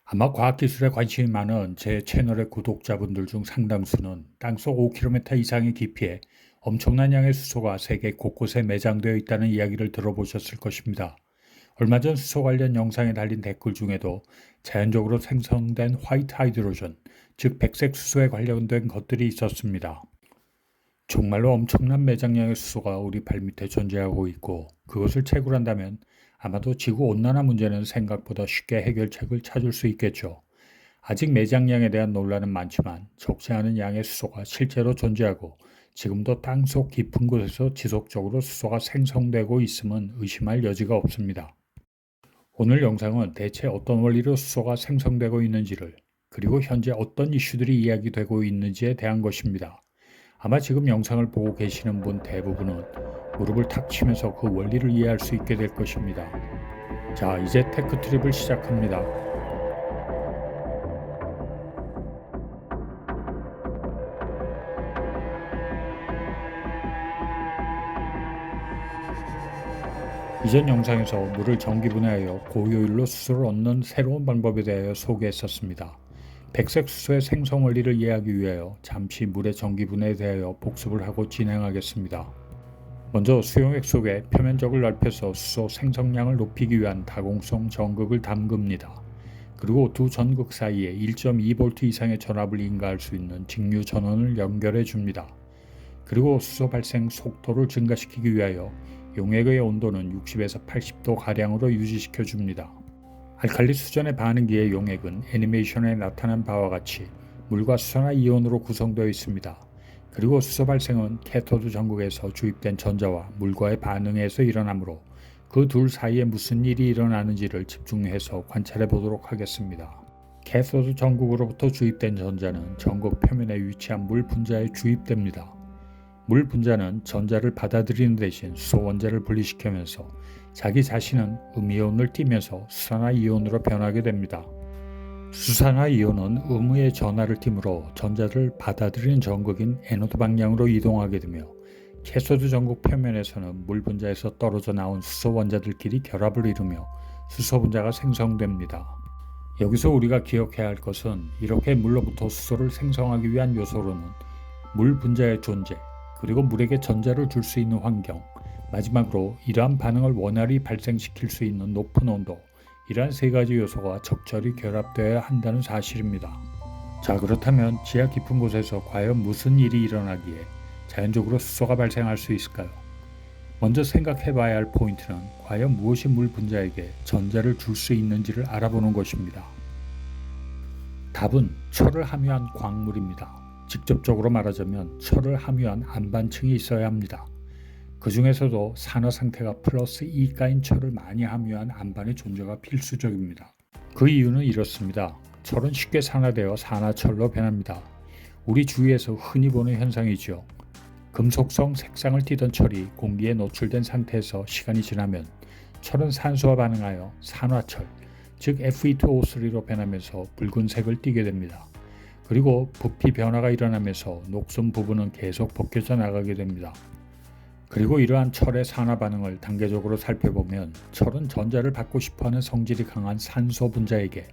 아마 과학기술에 관심이 많은 제 채널의 구독자분들 중 상당수는 땅속 5km 이상의 깊이에 엄청난 양의 수소가 세계 곳곳에 매장되어 있다는 이야기를 들어보셨을 것입니다. 얼마 전 수소 관련 영상에 달린 댓글 중에도 자연적으로 생성된 화이트 하이드로전, 즉 백색 수소에 관련된 것들이 있었습니다. 정말로 엄청난 매장량의 수소가 우리 발밑에 존재하고 있고 그것을 채굴한다면 아마도 지구온난화 문제는 생각보다 쉽게 해결책을 찾을 수 있겠죠. 아직 매장량에 대한 논란은 많지만 적지 않은 양의 수소가 실제로 존재하고 지금도 땅속 깊은 곳에서 지속적으로 수소가 생성되고 있음은 의심할 여지가 없습니다. 오늘 영상은 대체 어떤 원리로 수소가 생성되고 있는지를 그리고 현재 어떤 이슈들이 이야기되고 있는지에 대한 것입니다. 아마 지금 영상을 보고 계시는 분 대부분은 무릎을 탁 치면서 그 원리를 이해할 수 있게 될 것입니다. 자, 이제 테크 트립을 시작합니다. 이전 영상에서 물을 전기분해하여 고효율로 수소를 얻는 새로운 방법에 대하여 소개했었습니다. 백색 수소의 생성 원리를 이해하기 위하여 잠시 물의 전기분해에 대하여 복습을 하고 진행하겠습니다. 먼저 수용액 속에 표면적을 넓혀서 수소 생성량을 높이기 위한 다공성 전극을 담급니다. 그리고 두 전극 사이에 1.2V 이상의 전압을 인가할 수 있는 직류 전원을 연결해 줍니다. 그리고 수소 발생 속도를 증가시키기 위하여 용액의 온도는 60에서 80도 가량으로 유지시켜 줍니다. 알칼리 수전의 반응기의 용액은 애니메이션에 나타난 바와 같이 물과 수소나 이온으로 구성되어 있습니다. 그리고 수소 발생은 캐토드 전극에서 주입된 전자와 물과의 반응에서 일어나므로 그 둘 사이에 무슨 일이 일어나는지를 집중해서 관찰해 보도록 하겠습니다. 캐토드 전극으로부터 주입된 전자는 전극 표면에 위치한 물 분자에 주입됩니다. 물 분자는 전자를 받아들이는 대신 수소 원자를 분리시키면서 자기 자신은 음이온을 띠면서 수산화 이온으로 변하게 됩니다. 수산화 이온은 음의 전하를 띠므로 전자를 받아들이는 전극인 에노드 방향으로 이동하게 되며 캐소드 전극 표면에서는 물 분자에서 떨어져 나온 수소 원자들끼리 결합을 이루며 수소 분자가 생성됩니다. 여기서 우리가 기억해야 할 것은 이렇게 물로부터 수소를 생성하기 위한 요소로는 물 분자의 존재, 그리고 물에게 전자를 줄 수 있는 환경, 마지막으로 이러한 반응을 원활히 발생시킬 수 있는 높은 온도, 이러한 세 가지 요소가 적절히 결합되어야 한다는 사실입니다. 자, 그렇다면 지하 깊은 곳에서 과연 무슨 일이 일어나기에 자연적으로 수소가 발생할 수 있을까요? 먼저 생각해 봐야 할 포인트는 과연 무엇이 물 분자에게 전자를 줄 수 있는지를 알아보는 것입니다. 답은 철을 함유한 광물입니다. 직접적으로 말하자면 철을 함유한 안반층이 있어야 합니다. 그 중에서도 산화 상태가 플러스 2가인 철을 많이 함유한 안반의 존재가 필수적입니다. 그 이유는 이렇습니다. 철은 쉽게 산화되어 산화철로 변합니다. 우리 주위에서 흔히 보는 현상이죠. 금속성 색상을 띠던 철이 공기에 노출된 상태에서 시간이 지나면 철은 산소와 반응하여 산화철, 즉 Fe2O3로 변하면서 붉은색을 띠게 됩니다. 그리고 부피 변화가 일어나면서 녹슨 부분은 계속 벗겨져 나가게 됩니다. 그리고 이러한 철의 산화 반응을 단계적으로 살펴보면 철은 전자를 받고 싶어하는 성질이 강한 산소 분자에게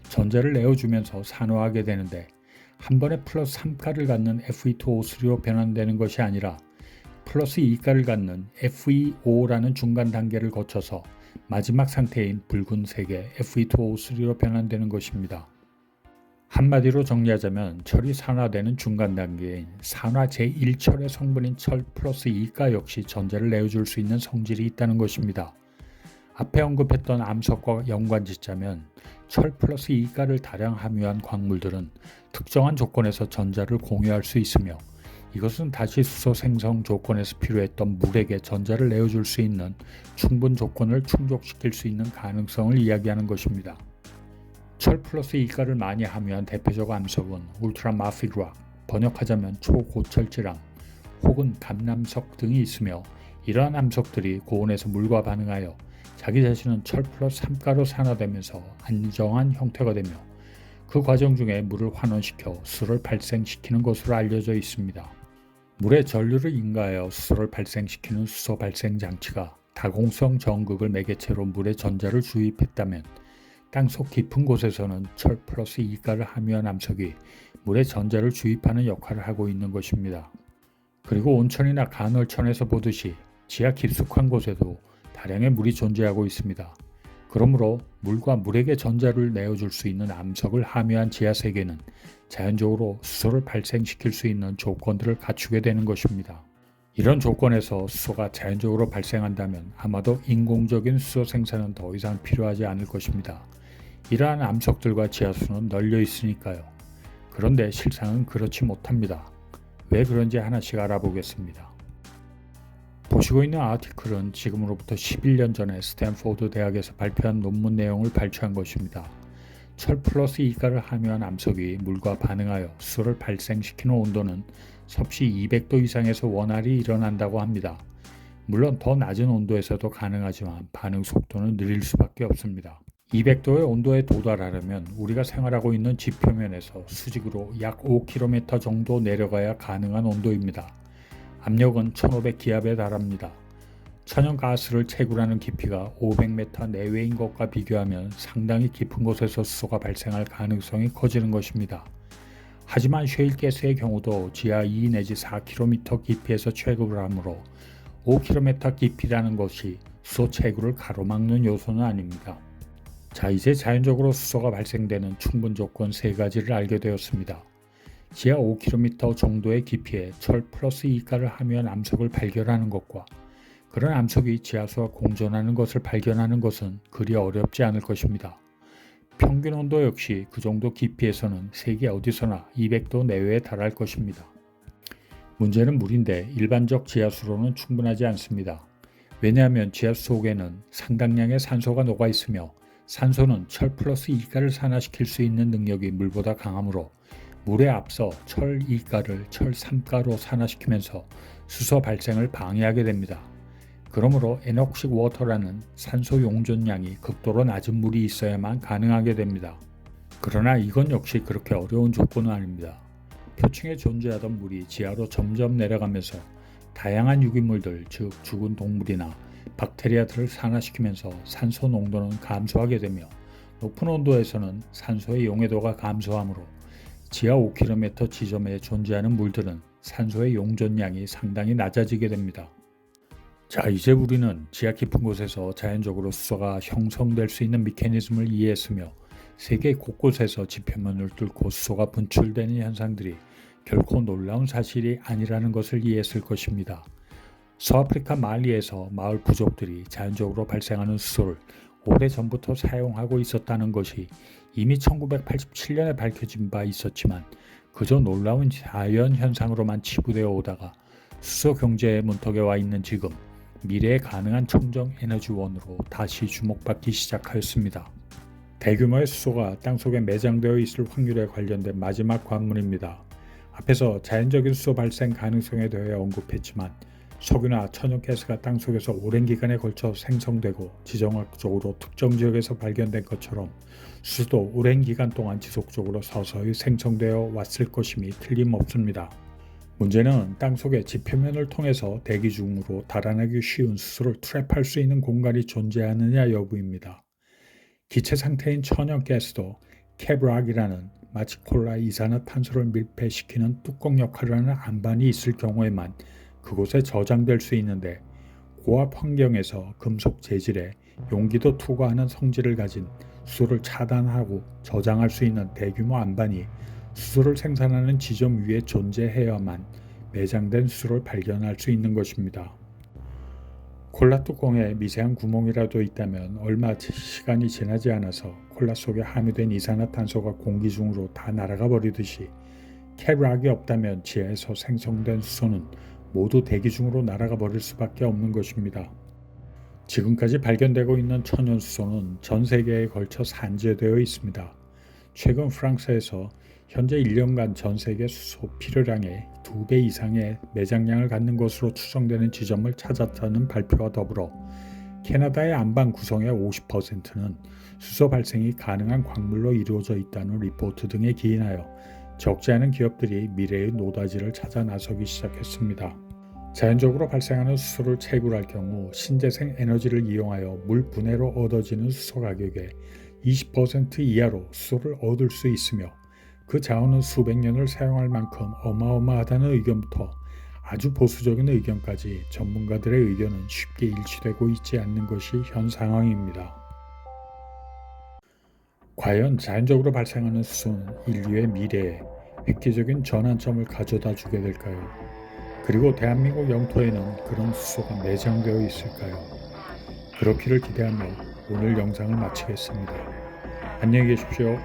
전자를 내어주면서 산화하게 되는데 한 번에 플러스 3가를 갖는 Fe2O3로 변환되는 것이 아니라 플러스 2가를 갖는 FeO라는 중간 단계를 거쳐서 마지막 상태인 붉은색의 Fe2O3로 변환되는 것입니다. 한마디로 정리하자면 철이 산화되는 중간 단계인 산화 제1철의 성분인 철 플러스 2가 역시 전자를 내어줄 수 있는 성질이 있다는 것입니다. 앞에 언급했던 암석과 연관짓자면 철 플러스 2가를 다량 함유한 광물들은 특정한 조건에서 전자를 공유할 수 있으며 이것은 다시 수소 생성 조건에서 필요했던 물에게 전자를 내어줄 수 있는 충분 조건을 충족시킬 수 있는 가능성을 이야기하는 것입니다. 철 플러스 2가를 많이 함유한 대표적 암석은 울트라마피락, 번역하자면 초고철지랑 혹은 감남석 등이 있으며 이러한 암석들이 고온에서 물과 반응하여 자기 자신은 철 플러스 3가로 산화되면서 안정한 형태가 되며 그 과정 중에 물을 환원시켜 수소를 발생시키는 것으로 알려져 있습니다. 물에 전류를 인가하여 수소를 발생시키는 수소 발생 장치가 다공성 전극을 매개체로 물에 전자를 주입했다면 땅속 깊은 곳에서는 철 플러스 이가를 함유한 암석이 물에 전자를 주입하는 역할을 하고 있는 것입니다. 그리고 온천이나 간헐천에서 보듯이 지하 깊숙한 곳에도 다량의 물이 존재하고 있습니다. 그러므로 물과 물에게 전자를 내어줄 수 있는 암석을 함유한 지하 세계는 자연적으로 수소를 발생시킬 수 있는 조건들을 갖추게 되는 것입니다. 이런 조건에서 수소가 자연적으로 발생한다면 아마도 인공적인 수소 생산은 더 이상 필요하지 않을 것입니다. 이러한 암석들과 지하수는 널려 있으니까요. 그런데 실상은 그렇지 못합니다. 왜 그런지 하나씩 알아보겠습니다. 보시고 있는 아티클은 지금으로부터 11년 전에 스탠포드 대학에서 발표한 논문 내용을 발췌한 것입니다. 철 플러스 이가를 함유한 암석이 물과 반응하여 수소를 발생시키는 온도는 섭씨 200도 이상에서 원활히 일어난다고 합니다. 물론 더 낮은 온도에서도 가능하지만 반응 속도는 느릴 수밖에 없습니다. 200도의 온도에 도달하려면 우리가 생활하고 있는 지표면에서 수직으로 약 5km 정도 내려가야 가능한 온도입니다. 압력은 1500기압에 달합니다. 천연가스를 채굴하는 깊이가 500m 내외인 것과 비교하면 상당히 깊은 곳에서 수소가 발생할 가능성이 커지는 것입니다. 하지만 셰일가스의 경우도 지하 2 내지 4km 깊이에서 채굴을 하므로 5km 깊이라는 것이 수소 채굴을 가로막는 요소는 아닙니다. 자, 이제 자연적으로 수소가 발생되는 충분 조건 3가지를 알게 되었습니다. 지하 5km 정도의 깊이에 철 플러스 이가를 함유한 암석을 발견하는 것과 그런 암석이 지하수와 공존하는 것을 발견하는 것은 그리 어렵지 않을 것입니다. 평균 온도 역시 그 정도 깊이에서는 세계 어디서나 200도 내외에 달할 것입니다. 문제는 물인데 일반적 지하수로는 충분하지 않습니다. 왜냐하면 지하수 속에는 상당량의 산소가 녹아 있으며 산소는 철 플러스 이가를 산화시킬 수 있는 능력이 물보다 강하므로 물에 앞서 철 2가를 철 3가로 산화시키면서 수소 발생을 방해하게 됩니다. 그러므로 에녹식 워터라는 산소 용존량이 극도로 낮은 물이 있어야만 가능하게 됩니다. 그러나 이건 역시 그렇게 어려운 조건은 아닙니다. 표층에 존재하던 물이 지하로 점점 내려가면서 다양한 유기물들, 즉 죽은 동물이나 박테리아들을 산화시키면서 산소 농도는 감소하게 되며 높은 온도에서는 산소의 용해도가 감소하므로 지하 5km 지점에 존재하는 물들은 산소의 용존량이 상당히 낮아지게 됩니다. 자, 이제 우리는 지하 깊은 곳에서 자연적으로 수소가 형성될 수 있는 메커니즘을 이해했으며 세계 곳곳에서 지표면을 뚫고 수소가 분출되는 현상들이 결코 놀라운 사실이 아니라는 것을 이해했을 것입니다. 서아프리카 말리에서 마을 부족들이 자연적으로 발생하는 수소를 오래전부터 사용하고 있었다는 것이 이미 1987년에 밝혀진 바 있었지만 그저 놀라운 자연 현상으로만 치부되어 오다가 수소 경제의 문턱에 와 있는 지금 미래에 가능한 청정 에너지원으로 다시 주목받기 시작하였습니다. 대규모의 수소가 땅속에 매장되어 있을 확률에 관련된 마지막 관문입니다. 앞에서 자연적인 수소 발생 가능성에 대해 언급했지만 석유나 천연가스가 땅속에서 오랜 기간에 걸쳐 생성되고 지정학적으로 특정 지역에서 발견된 것처럼 수소도 오랜 기간 동안 지속적으로 서서히 생성되어 왔을 것임이 틀림없습니다. 문제는 땅속의 지표면을 통해서 대기 중으로 달아나기 쉬운 수소를 트랩할 수 있는 공간이 존재하느냐 여부입니다. 기체 상태인 천연가스도 캡락이라는 마치 콜라 이산화탄소를 밀폐시키는 뚜껑 역할을 하는 안반이 있을 경우에만 그곳에 저장될 수 있는데 고압 환경에서 금속 재질에 용기도 투과하는 성질을 가진 수소를 차단하고 저장할 수 있는 대규모 안반이 수소를 생산하는 지점 위에 존재해야만 매장된 수소를 발견할 수 있는 것입니다. 콜라 뚜껑에 미세한 구멍이라도 있다면 얼마 시간이 지나지 않아서 콜라 속에 함유된 이산화탄소가 공기 중으로 다 날아가 버리듯이 캡락이 없다면 지하에서 생성된 수소는 모두 대기 중으로 날아가 버릴 수밖에 없는 것입니다. 지금까지 발견되고 있는 천연수소는 전 세계에 걸쳐 산재되어 있습니다. 최근 프랑스에서 현재 1년간 전 세계 수소 필요량의 2배 이상의 매장량을 갖는 것으로 추정되는 지점을 찾았다는 발표와 더불어 캐나다의 안반 구성의 50%는 수소 발생이 가능한 광물로 이루어져 있다는 리포트 등에 기인하여 적지 않은 기업들이 미래의 노다지를 찾아 나서기 시작했습니다. 자연적으로 발생하는 수소를 채굴할 경우 신재생 에너지를 이용하여 물 분해로 얻어지는 수소 가격에 20% 이하로 수소를 얻을 수 있으며 그 자원은 수백 년을 사용할 만큼 어마어마하다는 의견부터 아주 보수적인 의견까지 전문가들의 의견은 쉽게 일치되고 있지 않는 것이 현 상황입니다. 과연 자연적으로 발생하는 수소는 인류의 미래에 획기적인 전환점을 가져다 주게 될까요? 그리고 대한민국 영토에는 그런 수소가 내장되어 있을까요? 그렇기를 기대하며 오늘 영상을 마치겠습니다. 안녕히 계십시오.